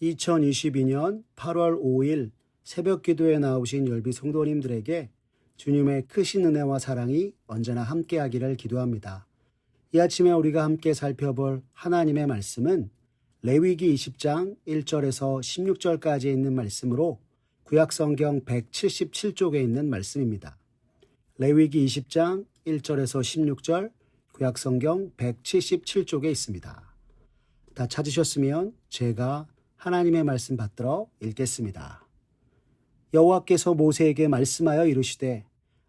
2022년 8월 5일 새벽 기도에 나오신 열비 성도님들에게 주님의 크신 은혜와 사랑이 언제나 함께하기를 기도합니다. 이 아침에 우리가 함께 살펴볼 하나님의 말씀은 레위기 20장 1절에서 16절까지 있는 말씀으로 구약성경 177쪽에 있는 말씀입니다. 레위기 20장 1절에서 16절 구약성경 177쪽에 있습니다. 다 찾으셨으면 제가 하나님의 말씀 받들어 읽겠습니다. 여호와께서 모세에게 말씀하여 이르시되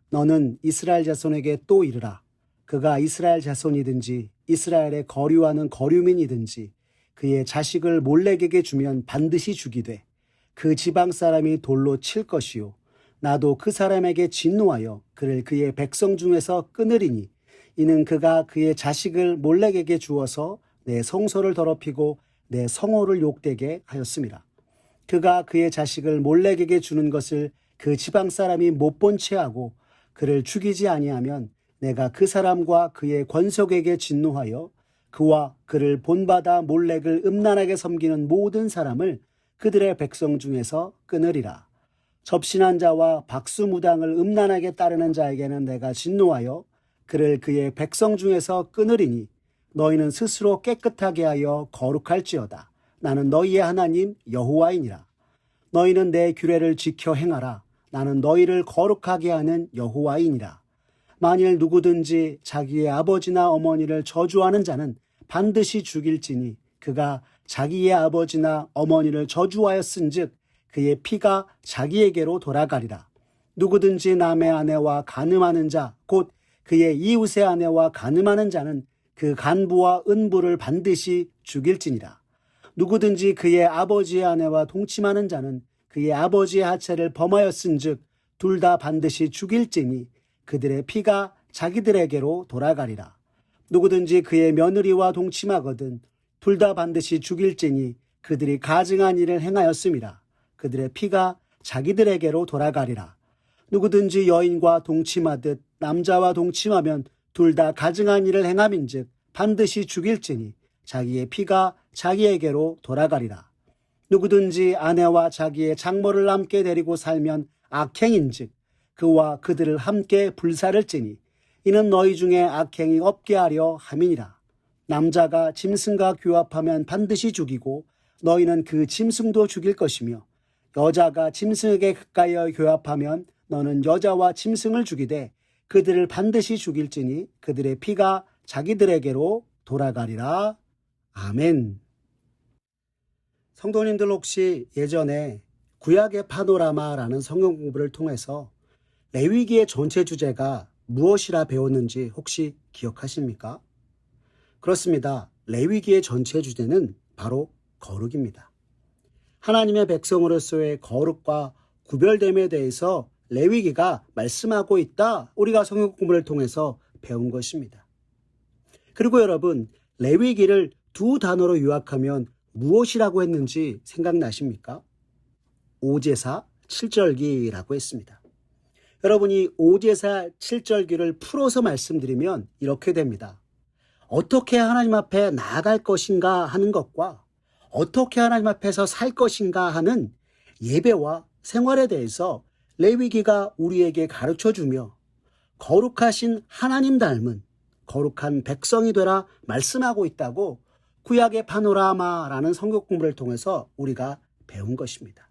너는 이스라엘 자손에게 또 이르라. 그가 이스라엘 자손이든지 이스라엘의 거류하는 거류민이든지 그의 자식을 몰렉에게 주면 반드시 죽이되 그 지방 사람이 돌로 칠 것이요 나도 그 사람에게 진노하여 그를 그의 백성 중에서 끊으리니 이는 그가 그의 자식을 몰렉에게 주어서 내 성소를 더럽히고 내 성호를 욕되게 하였습니다. 그가 그의 자식을 몰렉에게 주는 것을 그 지방 사람이 못 본 채 하고 그를 죽이지 아니하면 내가 그 사람과 그의 권속에게 진노하여 그와 그를 본받아 몰렉을 음란하게 섬기는 모든 사람을 그들의 백성 중에서 끊으리라. 접신한 자와 박수무당을 음란하게 따르는 자에게는 내가 진노하여 그를 그의 백성 중에서 끊으리니 너희는 스스로 깨끗하게 하여 거룩할지어다. 나는 너희의 하나님 여호와이니라. 너희는 내 규례를 지켜 행하라. 나는 너희를 거룩하게 하는 여호와이니라. 만일 누구든지 자기의 아버지나 어머니를 저주하는 자는 반드시 죽일지니 그가 자기의 아버지나 어머니를 저주하였은즉 그의 피가 자기에게로 돌아가리라. 누구든지 남의 아내와 간음하는 자 곧 그의 이웃의 아내와 간음하는 자는 그 간부와 은부를 반드시 죽일지니라. 누구든지 그의 아버지의 아내와 동침하는 자는 그의 아버지의 하체를 범하였은즉 둘 다 반드시 죽일지니 그들의 피가 자기들에게로 돌아가리라. 누구든지 그의 며느리와 동침하거든 둘 다 반드시 죽일지니 그들이 가증한 일을 행하였음이라. 그들의 피가 자기들에게로 돌아가리라. 누구든지 여인과 동침하듯 남자와 동침하면 둘 다 가증한 일을 행함인즉 반드시 죽일지니 자기의 피가 자기에게로 돌아가리라. 누구든지 아내와 자기의 장모를 함께 데리고 살면 악행인즉 그와 그들을 함께 불살을지니 이는 너희 중에 악행이 없게 하려 함이니라. 남자가 짐승과 교합하면 반드시 죽이고 너희는 그 짐승도 죽일 것이며 여자가 짐승에게 가까이어 교합하면 너는 여자와 짐승을 죽이되 그들을 반드시 죽일지니 그들의 피가 자기들에게로 돌아가리라. 아멘. 성도님들 혹시 예전에 구약의 파노라마라는 성경 공부를 통해서 레위기의 전체 주제가 무엇이라 배웠는지 혹시 기억하십니까? 그렇습니다. 레위기의 전체 주제는 바로 거룩입니다. 하나님의 백성으로서의 거룩과 구별됨에 대해서 레위기가 말씀하고 있다. 우리가 성경 공부를 통해서 배운 것입니다. 그리고 여러분, 레위기를 두 단어로 요약하면 무엇이라고 했는지 생각나십니까? 오제사 7절기라고 했습니다. 여러분이 오제사 7절기를 풀어서 말씀드리면 이렇게 됩니다. 어떻게 하나님 앞에 나아갈 것인가 하는 것과 어떻게 하나님 앞에서 살 것인가 하는 예배와 생활에 대해서 레위기가 우리에게 가르쳐주며 거룩하신 하나님 닮은 거룩한 백성이 되라 말씀하고 있다고 구약의 파노라마라는 성경 공부를 통해서 우리가 배운 것입니다.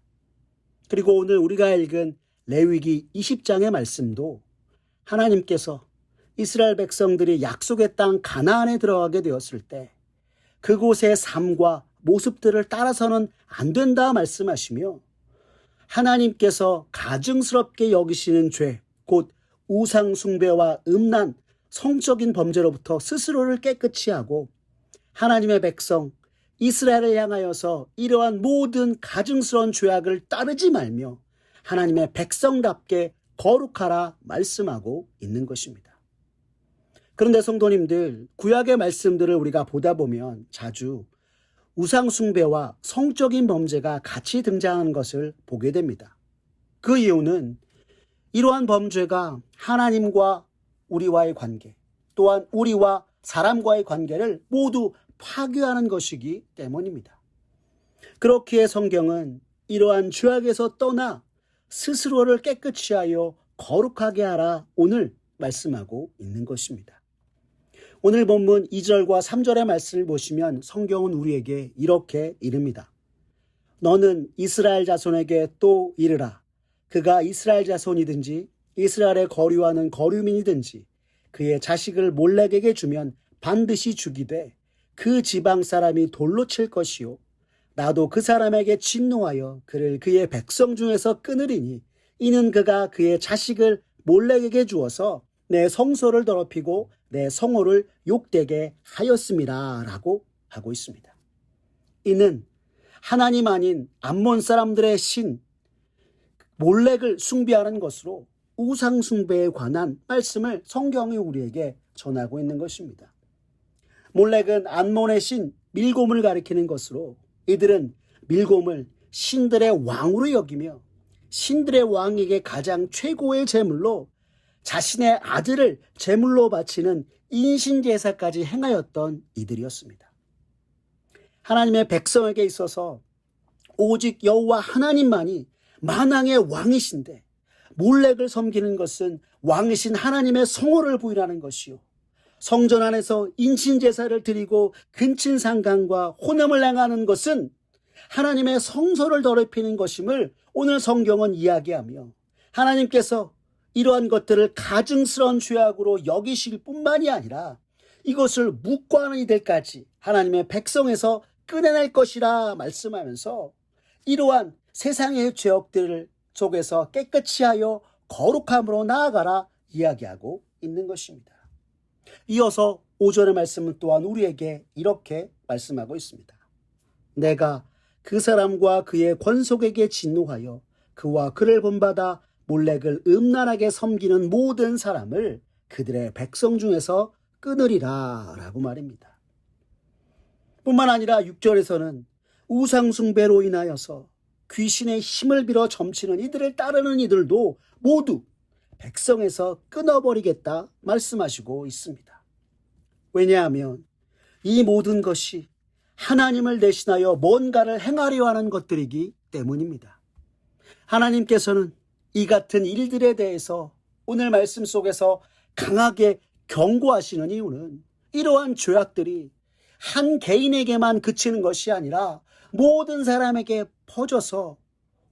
그리고 오늘 우리가 읽은 레위기 20장의 말씀도 하나님께서 이스라엘 백성들이 약속의 땅 가나안에 들어가게 되었을 때 그곳의 삶과 모습들을 따라서는 안 된다 말씀하시며 하나님께서 가증스럽게 여기시는 죄, 곧 우상 숭배와 음란, 성적인 범죄로부터 스스로를 깨끗이 하고 하나님의 백성 이스라엘을 향하여서 이러한 모든 가증스러운 죄악을 따르지 말며 하나님의 백성답게 거룩하라 말씀하고 있는 것입니다. 그런데 성도님들, 구약의 말씀들을 우리가 보다 보면 자주 우상 숭배와 성적인 범죄가 같이 등장하는 것을 보게 됩니다. 그 이유는 이러한 범죄가 하나님과 우리와의 관계, 또한 우리와 사람과의 관계를 모두 파괴하는 것이기 때문입니다. 그렇기에 성경은 이러한 죄악에서 떠나 스스로를 깨끗이 하여 거룩하게 하라 오늘 말씀하고 있는 것입니다. 오늘 본문 2절과 3절의 말씀을 보시면 성경은 우리에게 이렇게 이릅니다. 너는 이스라엘 자손에게 또 이르라. 그가 이스라엘 자손이든지 이스라엘의 거류하는 거류민이든지 그의 자식을 몰렉에게 주면 반드시 죽이되 그 지방 사람이 돌로 칠 것이요 나도 그 사람에게 진노하여 그를 그의 백성 중에서 끊으리니 이는 그가 그의 자식을 몰렉에게 주어서 내 성소를 더럽히고 내 성호를 욕되게 하였습니다 라고 하고 있습니다. 이는 하나님 아닌 암몬 사람들의 신 몰렉을 숭배하는 것으로 우상 숭배에 관한 말씀을 성경이 우리에게 전하고 있는 것입니다. 몰렉은 암몬의 신 밀곰을 가리키는 것으로 이들은 밀곰을 신들의 왕으로 여기며 신들의 왕에게 가장 최고의 제물로 자신의 아들을 제물로 바치는 인신제사까지 행하였던 이들이었습니다. 하나님의 백성에게 있어서 오직 여호와 하나님만이 만왕의 왕이신데 몰렉을 섬기는 것은 왕이신 하나님의 성호를 부인하는 것이요 성전 안에서 인신제사를 드리고 근친상간과 혼음을 행하는 것은 하나님의 성소를 더럽히는 것임을 오늘 성경은 이야기하며 하나님께서 이러한 것들을 가증스러운 죄악으로 여기실 뿐만이 아니라 이것을 묵과하는 이들까지 하나님의 백성에서 끊어낼 것이라 말씀하면서 이러한 세상의 죄악들 속에서 깨끗이 하여 거룩함으로 나아가라 이야기하고 있는 것입니다. 이어서 5절의 말씀은 또한 우리에게 이렇게 말씀하고 있습니다. 내가 그 사람과 그의 권속에게 진노하여 그와 그를 본받아 몰렉을 음란하게 섬기는 모든 사람을 그들의 백성 중에서 끊으리라 라고 말입니다. 뿐만 아니라 6절에서는 우상숭배로 인하여서 귀신의 힘을 빌어 점치는 이들을 따르는 이들도 모두 백성에서 끊어버리겠다 말씀하시고 있습니다. 왜냐하면 이 모든 것이 하나님을 대신하여 뭔가를 행하려 하는 것들이기 때문입니다. 하나님께서는 이 같은 일들에 대해서 오늘 말씀 속에서 강하게 경고하시는 이유는 이러한 죄악들이 한 개인에게만 그치는 것이 아니라 모든 사람에게 퍼져서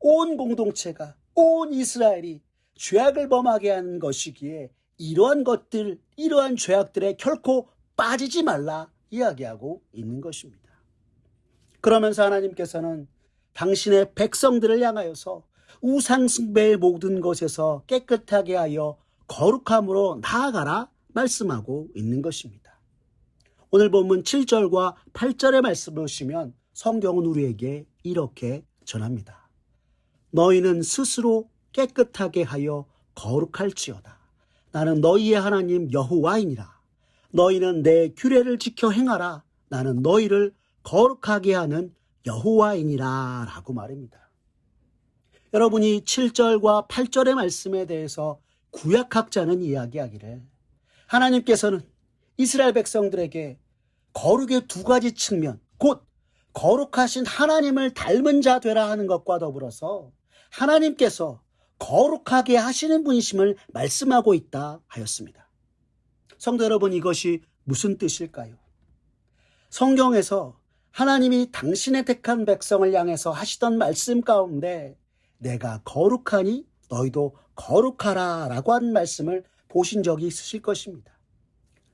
온 공동체가, 온 이스라엘이 죄악을 범하게 하는 것이기에 이러한 것들, 이러한 죄악들에 결코 빠지지 말라 이야기하고 있는 것입니다. 그러면서 하나님께서는 당신의 백성들을 향하여서 우상숭배의 모든 것에서 깨끗하게 하여 거룩함으로 나아가라 말씀하고 있는 것입니다. 오늘 본문 7절과 8절의 말씀을 보시면 성경은 우리에게 이렇게 전합니다. 너희는 스스로 깨끗하게 하여 거룩할지어다. 나는 너희의 하나님 여호와이니라. 너희는 내 규례를 지켜 행하라. 나는 너희를 거룩하게 하는 여호와이니라 라고 말입니다. 여러분이 7절과 8절의 말씀에 대해서 구약학자는 이야기하기를 하나님께서는 이스라엘 백성들에게 거룩의 두 가지 측면, 곧 거룩하신 하나님을 닮은 자 되라 하는 것과 더불어서 하나님께서 거룩하게 하시는 분이심을 말씀하고 있다 하였습니다. 성도 여러분, 이것이 무슨 뜻일까요? 성경에서 하나님이 당신의 택한 백성을 향해서 하시던 말씀 가운데 내가 거룩하니 너희도 거룩하라 라고 하는 말씀을 보신 적이 있으실 것입니다.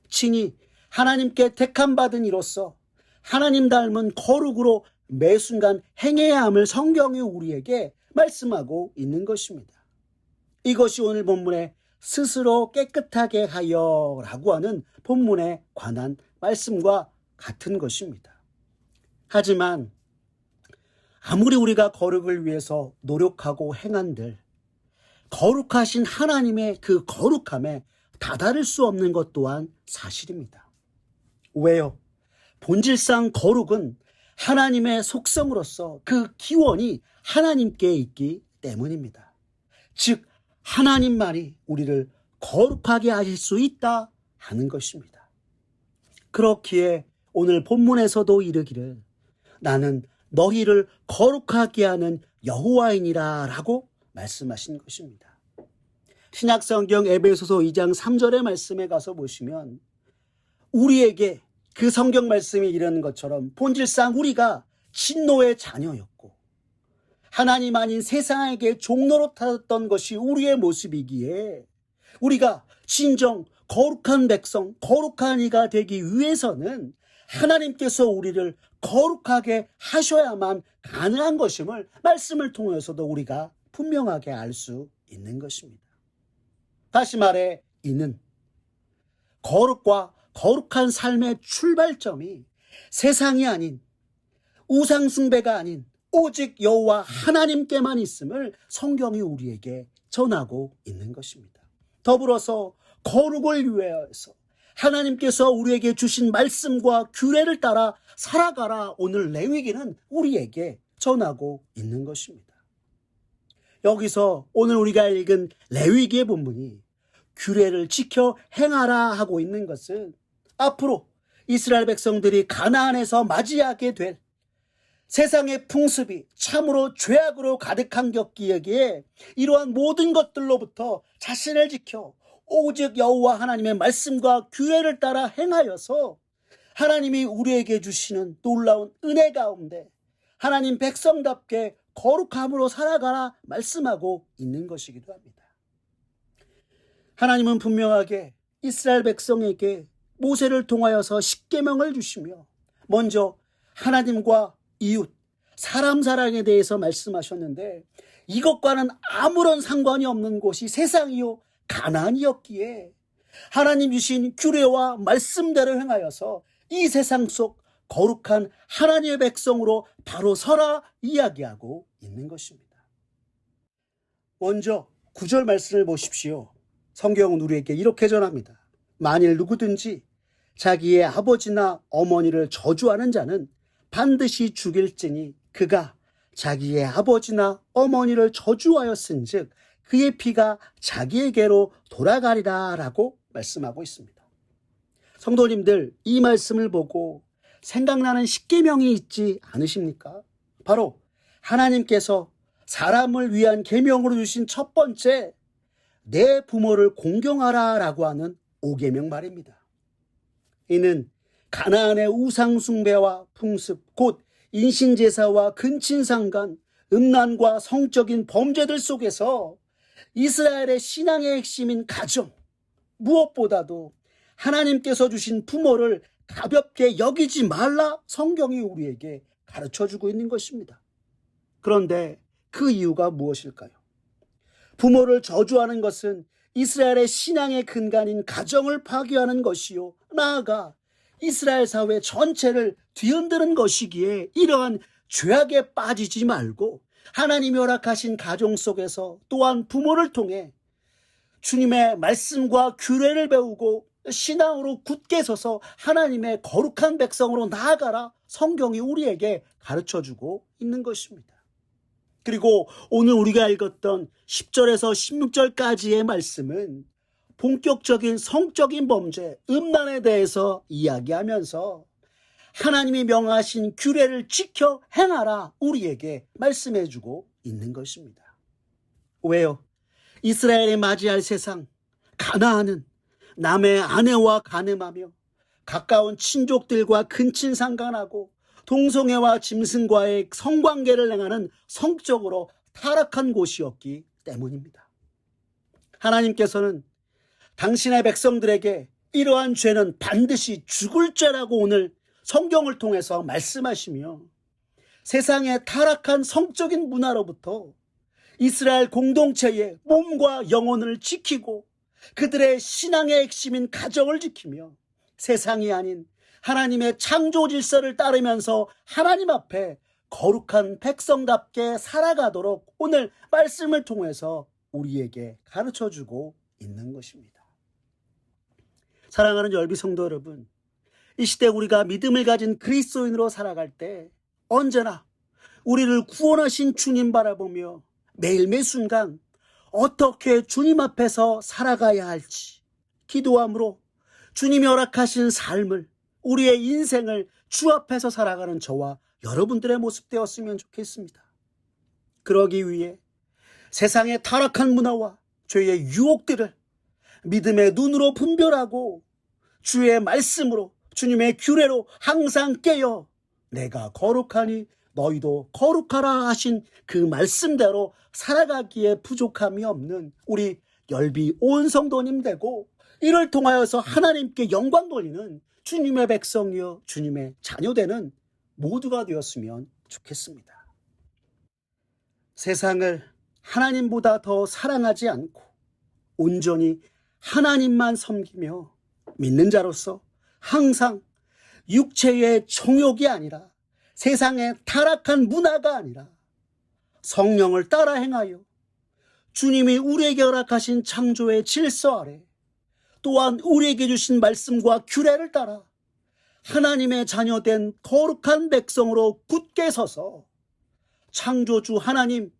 친히 하나님께 택함 받은 이로서 하나님 닮은 거룩으로 매 순간 행해야 함을 성경이 우리에게 말씀하고 있는 것입니다. 이것이 오늘 본문에 스스로 깨끗하게 하여 라고 하는 본문에 관한 말씀과 같은 것입니다. 하지만 아무리 우리가 거룩을 위해서 노력하고 행한들 거룩하신 하나님의 그 거룩함에 다다를 수 없는 것 또한 사실입니다. 왜요? 본질상 거룩은 하나님의 속성으로서 그 기원이 하나님께 있기 때문입니다. 즉 하나님만이 우리를 거룩하게 하실 수 있다 하는 것입니다. 그렇기에 오늘 본문에서도 이르기를 나는 너희를 거룩하게 하는 여호와이니라 라고 말씀하신 것입니다. 신약성경 에베소서 2장 3절의 말씀에 가서 보시면 우리에게 그 성경 말씀이 이르는 것처럼 본질상 우리가 진노의 자녀였고 하나님 아닌 세상에게 종노릇하던 것이 우리의 모습이기에 우리가 진정 거룩한 백성, 거룩한 이가 되기 위해서는 하나님께서 우리를 거룩하게 하셔야만 가능한 것임을 말씀을 통해서도 우리가 분명하게 알 수 있는 것입니다. 다시 말해 이는 거룩과 거룩한 삶의 출발점이 세상이 아닌 우상 숭배가 아닌 오직 여호와 하나님께만 있음을 성경이 우리에게 전하고 있는 것입니다. 더불어서 거룩을 위하여서 하나님께서 우리에게 주신 말씀과 규례를 따라 살아가라 오늘 레위기는 우리에게 전하고 있는 것입니다. 여기서 오늘 우리가 읽은 레위기의 본문이 규례를 지켜 행하라 하고 있는 것은 앞으로 이스라엘 백성들이 가나안에서 맞이하게 될 세상의 풍습이 참으로 죄악으로 가득한 격기에 이러한 모든 것들로부터 자신을 지켜 오직 여호와 하나님의 말씀과 규례를 따라 행하여서 하나님이 우리에게 주시는 놀라운 은혜 가운데 하나님 백성답게 거룩함으로 살아가라 말씀하고 있는 것이기도 합니다. 하나님은 분명하게 이스라엘 백성에게 모세를 통하여서 십계명을 주시며 먼저 하나님과 이웃, 사람 사랑에 대해서 말씀하셨는데 이것과는 아무런 상관이 없는 곳이 세상이요 가나안이었기에 하나님 주신 규례와 말씀대로 행하여서 이 세상 속 거룩한 하나님의 백성으로 바로 서라 이야기하고 있는 것입니다. 먼저 9절 말씀을 보십시오. 성경은 우리에게 이렇게 전합니다. 만일 누구든지 자기의 아버지나 어머니를 저주하는 자는 반드시 죽일지니 그가 자기의 아버지나 어머니를 저주하였은즉 그의 피가 자기에게로 돌아가리라 라고 말씀하고 있습니다. 성도님들, 이 말씀을 보고 생각나는 십계명이 있지 않으십니까? 바로 하나님께서 사람을 위한 계명으로 주신 첫 번째 내 부모를 공경하라 라고 하는 5계명 말입니다. 이는 가나안의 우상 숭배와 풍습 곧 인신제사와 근친상간, 음란과 성적인 범죄들 속에서 이스라엘의 신앙의 핵심인 가정, 무엇보다도 하나님께서 주신 부모를 가볍게 여기지 말라 성경이 우리에게 가르쳐주고 있는 것입니다. 그런데 그 이유가 무엇일까요? 부모를 저주하는 것은 이스라엘의 신앙의 근간인 가정을 파괴하는 것이요 나아가 이스라엘 사회 전체를 뒤흔드는 것이기에 이러한 죄악에 빠지지 말고 하나님이 허락하신 가정 속에서 또한 부모를 통해 주님의 말씀과 규례를 배우고 신앙으로 굳게 서서 하나님의 거룩한 백성으로 나아가라 성경이 우리에게 가르쳐주고 있는 것입니다. 그리고 오늘 우리가 읽었던 10절에서 16절까지의 말씀은 본격적인 성적인 범죄, 음란에 대해서 이야기하면서 하나님이 명하신 규례를 지켜 행하라 우리에게 말씀해주고 있는 것입니다. 왜요? 이스라엘이 맞이할 세상, 가나안은 남의 아내와 간음하며 가까운 친족들과 근친상간하고 동성애와 짐승과의 성관계를 행하는 성적으로 타락한 곳이었기 때문입니다. 하나님께서는 당신의 백성들에게 이러한 죄는 반드시 죽을 죄라고 오늘 성경을 통해서 말씀하시며 세상의 타락한 성적인 문화로부터 이스라엘 공동체의 몸과 영혼을 지키고 그들의 신앙의 핵심인 가정을 지키며 세상이 아닌 하나님의 창조 질서를 따르면서 하나님 앞에 거룩한 백성답게 살아가도록 오늘 말씀을 통해서 우리에게 가르쳐주고 있는 것입니다. 사랑하는 열비 성도 여러분, 이 시대 우리가 믿음을 가진 그리스도인으로 살아갈 때 언제나 우리를 구원하신 주님 바라보며 매일 매 순간 어떻게 주님 앞에서 살아가야 할지 기도함으로 주님이 허락하신 삶을 우리의 인생을 주 앞에서 살아가는 저와 여러분들의 모습 되었으면 좋겠습니다. 그러기 위해 세상의 타락한 문화와 죄의 유혹들을 믿음의 눈으로 분별하고 주의 말씀으로, 주님의 규례로 항상 깨어 내가 거룩하니 너희도 거룩하라 하신 그 말씀대로 살아가기에 부족함이 없는 우리 열비 온 성도님 되고, 이를 통하여서 하나님께 영광 돌리는 주님의 백성이여 주님의 자녀되는 모두가 되었으면 좋겠습니다. 세상을 하나님보다 더 사랑하지 않고 온전히 하나님만 섬기며 믿는 자로서 항상 육체의 정욕이 아니라, 세상의 타락한 문화가 아니라 성령을 따라 행하여 주님이 우리에게 허락하신 창조의 질서 아래, 또한 우리에게 주신 말씀과 규례를 따라 하나님의 자녀된 거룩한 백성으로 굳게 서서 창조주 하나님,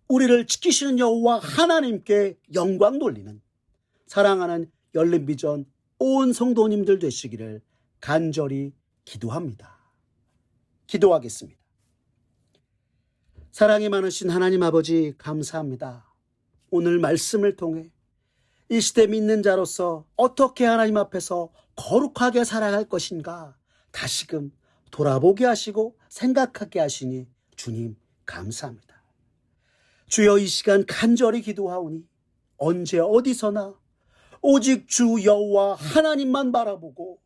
우리를 지키시는 여호와 하나님께 영광 돌리는 사랑하는 열린비전 온 성도님들 되시기를 간절히 기도합니다. 기도하겠습니다. 사랑이 많으신 하나님 아버지, 감사합니다. 오늘 말씀을 통해 이 시대 믿는 자로서 어떻게 하나님 앞에서 거룩하게 살아갈 것인가 다시금 돌아보게 하시고 생각하게 하시니 주님 감사합니다. 주여, 이 시간 간절히 기도하오니 언제 어디서나 오직 주 여호와 하나님만 바라보고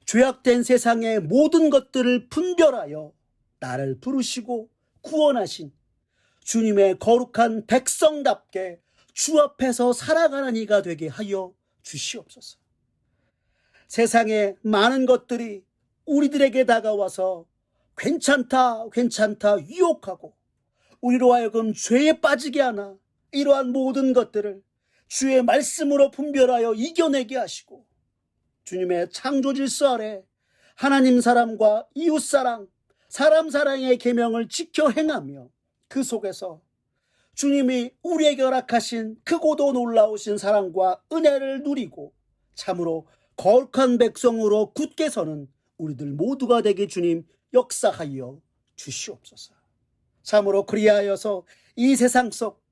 죄악된 세상의 모든 것들을 분별하여 나를 부르시고 구원하신 주님의 거룩한 백성답게 주 앞에서 살아가는 이가 되게 하여 주시옵소서. 세상의 많은 것들이 우리들에게 다가와서 괜찮다 유혹하고 우리로 하여금 죄에 빠지게 하나, 이러한 모든 것들을 주의 말씀으로 분별하여 이겨내게 하시고 주님의 창조 질서 아래 하나님 사랑과 이웃 사랑, 사람 사랑의 계명을 지켜 행하며 그 속에서 주님이 우리에게 허락하신 크고도 놀라우신 사랑과 은혜를 누리고 참으로 거룩한 백성으로 굳게 서는 우리들 모두가 되게 주님 역사하여 주시옵소서. 참으로 그리하여서 이 세상 속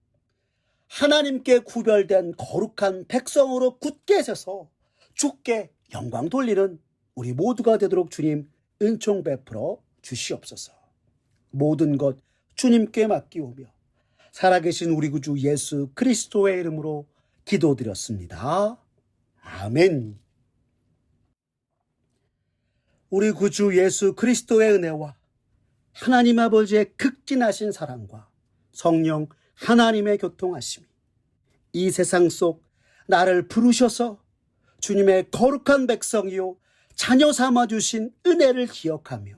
하나님께 구별된 거룩한 백성으로 굳게 서서 주께 영광 돌리는 우리 모두가 되도록 주님 은총 베풀어 주시옵소서. 모든 것 주님께 맡기오며 살아계신 우리 구주 예수 그리스도의 이름으로 기도드렸습니다. 아멘. 우리 구주 예수 그리스도의 은혜와 하나님 아버지의 극진하신 사랑과 성령 하나님의 교통하심이 이 세상 속 나를 부르셔서 주님의 거룩한 백성이요 자녀 삼아주신 은혜를 기억하며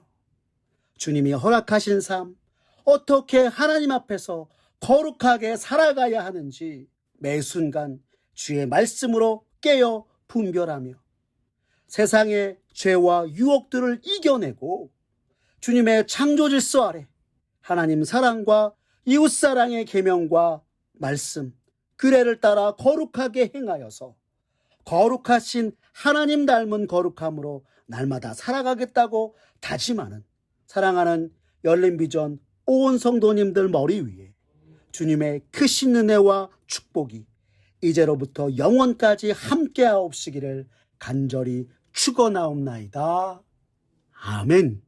주님이 허락하신 삶, 어떻게 하나님 앞에서 거룩하게 살아가야 하는지 매 순간 주의 말씀으로 깨어 분별하며 세상의 죄와 유혹들을 이겨내고 주님의 창조 질서 아래 하나님 사랑과 이웃 사랑의 계명과 말씀, 규례를 따라 거룩하게 행하여서 거룩하신 하나님 닮은 거룩함으로 날마다 살아가겠다고 다짐하는 사랑하는 열린비전 온 성도님들 머리 위에 주님의 크신 은혜와 축복이 이제로부터 영원까지 함께하옵시기를 간절히 축원하옵나이다. 아멘.